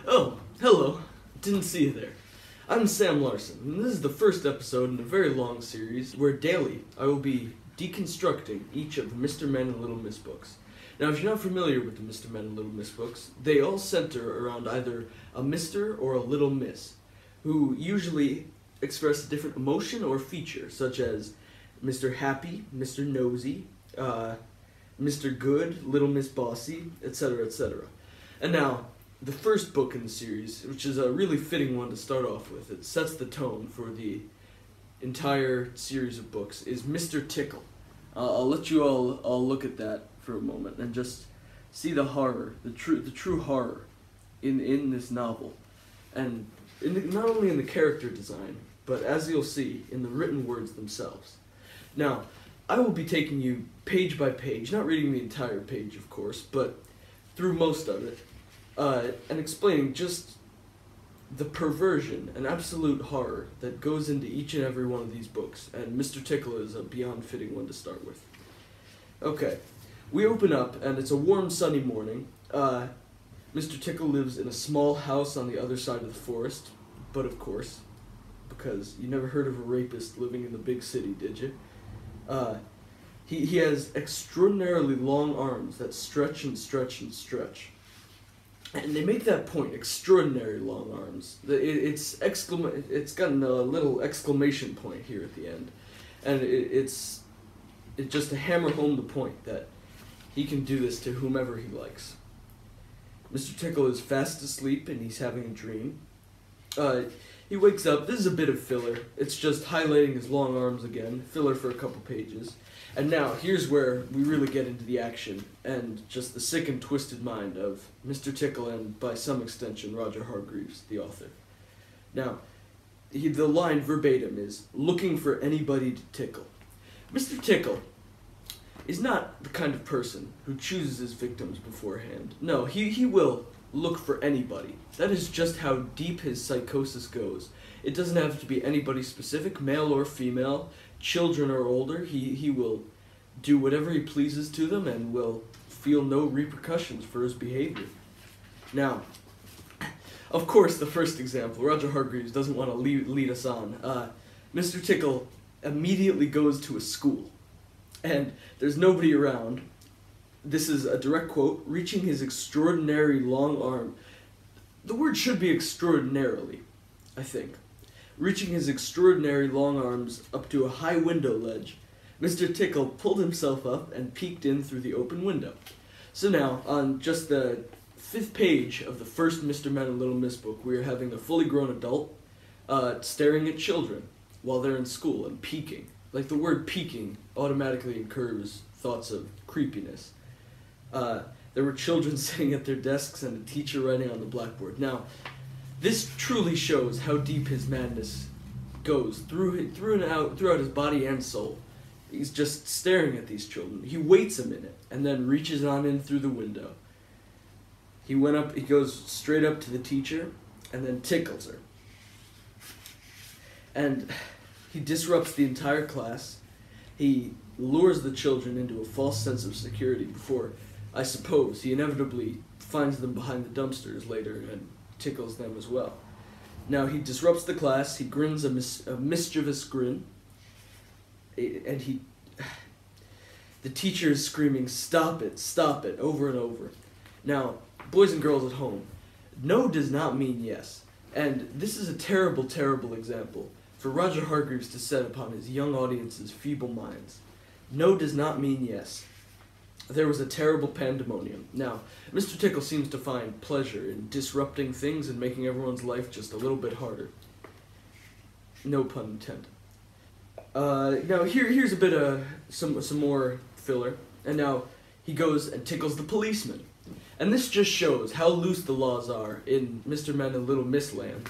Oh, hello. Didn't see you there. I'm Sam Larson, and this is the first episode in a very long series where daily I will be deconstructing each of the Mr. Men and Little Miss books. Now, if you're not familiar with the Mr. Men and Little Miss books, they all center around either a Mr. or a Little Miss, who usually express a different emotion or feature, such as Mr. Happy, Mr. Nosy, Mr. Good, Little Miss Bossy, etc., etc. And now, the first book in the series, which is a really fitting one to start off with, it sets the tone for the entire series of books, is Mr. Tickle. I'll let you all look at that for a moment and just see the horror, the true horror in this novel, and not only in the character design, but as you'll see, in the written words themselves. Now, I will be taking you page by page, not reading the entire page, of course, but through most of it, and explaining just the perversion and absolute horror that goes into each and every one of these books, and Mr. Tickle is a beyond fitting one to start with. Okay, we open up, and it's a warm, sunny morning. Mr. Tickle lives in a small house on the other side of the forest, but of course, because you never heard of a rapist living in the big city, did you? He has extraordinarily long arms that stretch and stretch and stretch. And they make that point, extraordinary long arms. It's gotten a little exclamation point here at the end. And it's just to hammer home the point that he can do this to whomever he likes. Mr. Tickle is fast asleep and he's having a dream. He wakes up, this is a bit of filler. It's just highlighting his long arms again, filler for a couple pages. And now, here's where we really get into the action, and just the sick and twisted mind of Mr. Tickle and, by some extension, Roger Hargreaves, the author. Now, the line verbatim is, "Looking for anybody to tickle." Mr. Tickle is not the kind of person who chooses his victims beforehand. No, he will look for anybody. That is just how deep his psychosis goes. It doesn't have to be anybody specific, male or female, children or older. He will do whatever he pleases to them and will feel no repercussions for his behavior. Now, of course, the first example, Roger Hargreaves doesn't want to lead us on. Mr. Tickle immediately goes to a school, and there's nobody around. This is a direct quote, "reaching his extraordinary long arm." The word should be extraordinarily, I think. Reaching his extraordinary long arms up to a high window ledge, Mr. Tickle pulled himself up and peeked in through the open window. So now, on just the 5th page of the first Mr. Men and Little Miss book, we are having a fully grown adult staring at children while they're in school and peeking. Like, the word peeking automatically incurs thoughts of creepiness. There were children sitting at their desks and a teacher writing on the blackboard. Now, this truly shows how deep his madness goes throughout his body and soul. He's just staring at these children. He waits a minute and then reaches on in through the window. He goes straight up to the teacher and then tickles her. And he disrupts the entire class. He lures the children into a false sense of security before, I suppose, he inevitably finds them behind the dumpsters later and tickles them as well. Now, he disrupts the class, he grins a mischievous grin, and the teacher is screaming, stop it," over and over. Now, boys and girls at home, no does not mean yes, and this is a terrible, terrible example for Roger Hargreaves to set upon his young audience's feeble minds. No does not mean yes. There was a terrible pandemonium. Now, Mr. Tickle seems to find pleasure in disrupting things and making everyone's life just a little bit harder. No pun intended. Now, here's a bit of some more filler. And now, he goes and tickles the policeman. And this just shows how loose the laws are in Mr. Men and Little Miss land,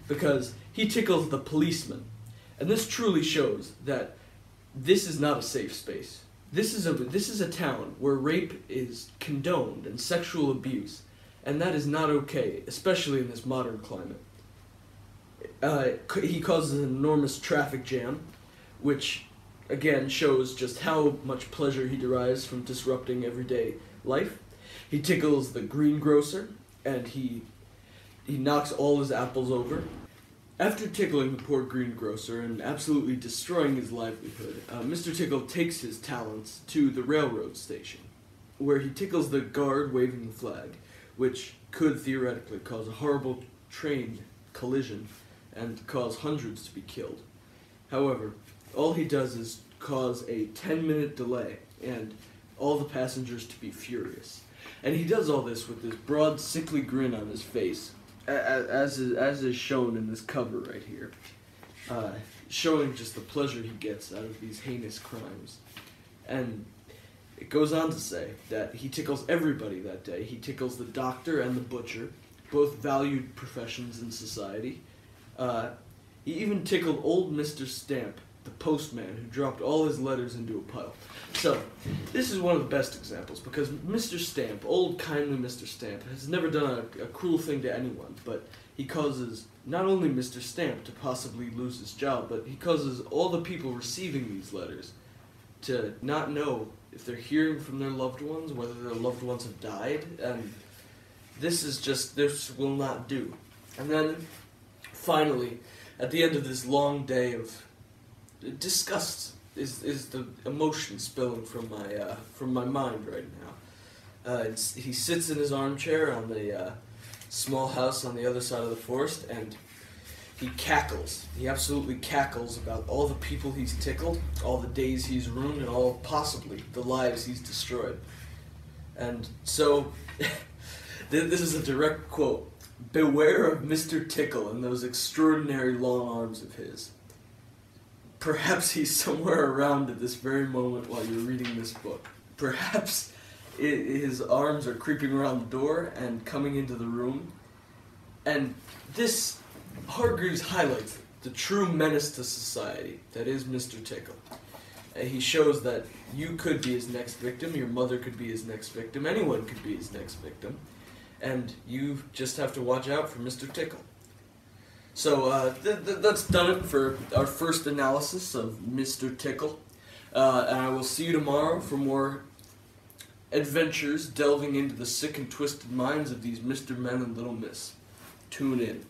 because he tickles the policeman. And this truly shows that this is not a safe space. This is a town where rape is condoned and sexual abuse, and that is not okay, especially in this modern climate. He causes an enormous traffic jam, which again shows just how much pleasure he derives from disrupting everyday life. He tickles the greengrocer, and he he knocks all his apples over. After tickling the poor greengrocer and absolutely destroying his livelihood, Mr. Tickle takes his talents to the railroad station, where he tickles the guard waving the flag, which could theoretically cause a horrible train collision and cause hundreds to be killed. However, all he does is cause a 10-minute delay and all the passengers to be furious. And he does all this with this broad, sickly grin on his face, as is shown in this cover right here, showing just the pleasure he gets out of these heinous crimes. And it goes on to say that he tickles everybody that day. He tickles the doctor and the butcher, both valued professions in society. He even tickled old Mr. Stamp, the postman, who dropped all his letters into a puddle. So, this is one of the best examples, because Mr. Stamp, old kindly Mr. Stamp, has never done a cruel thing to anyone, but he causes not only Mr. Stamp to possibly lose his job, but he causes all the people receiving these letters to not know if they're hearing from their loved ones, whether their loved ones have died, and this will not do. And then, finally, at the end of this long day of disgust is the emotion spilling from my mind right now. He sits in his armchair on the small house on the other side of the forest, and he cackles. He absolutely cackles about all the people he's tickled, all the days he's ruined, and all possibly the lives he's destroyed. And so, this is a direct quote: "Beware of Mr. Tickle and those extraordinary long arms of his." Perhaps he's somewhere around at this very moment while you're reading this book. Perhaps his arms are creeping around the door and coming into the room. And this, Hargreaves highlights the true menace to society that is Mr. Tickle. He shows that you could be his next victim, your mother could be his next victim, anyone could be his next victim, and you just have to watch out for Mr. Tickle. So that's done it for our first analysis of Mr. Tickle, and I will see you tomorrow for more adventures delving into the sick and twisted minds of these Mr. Men and Little Miss. Tune in.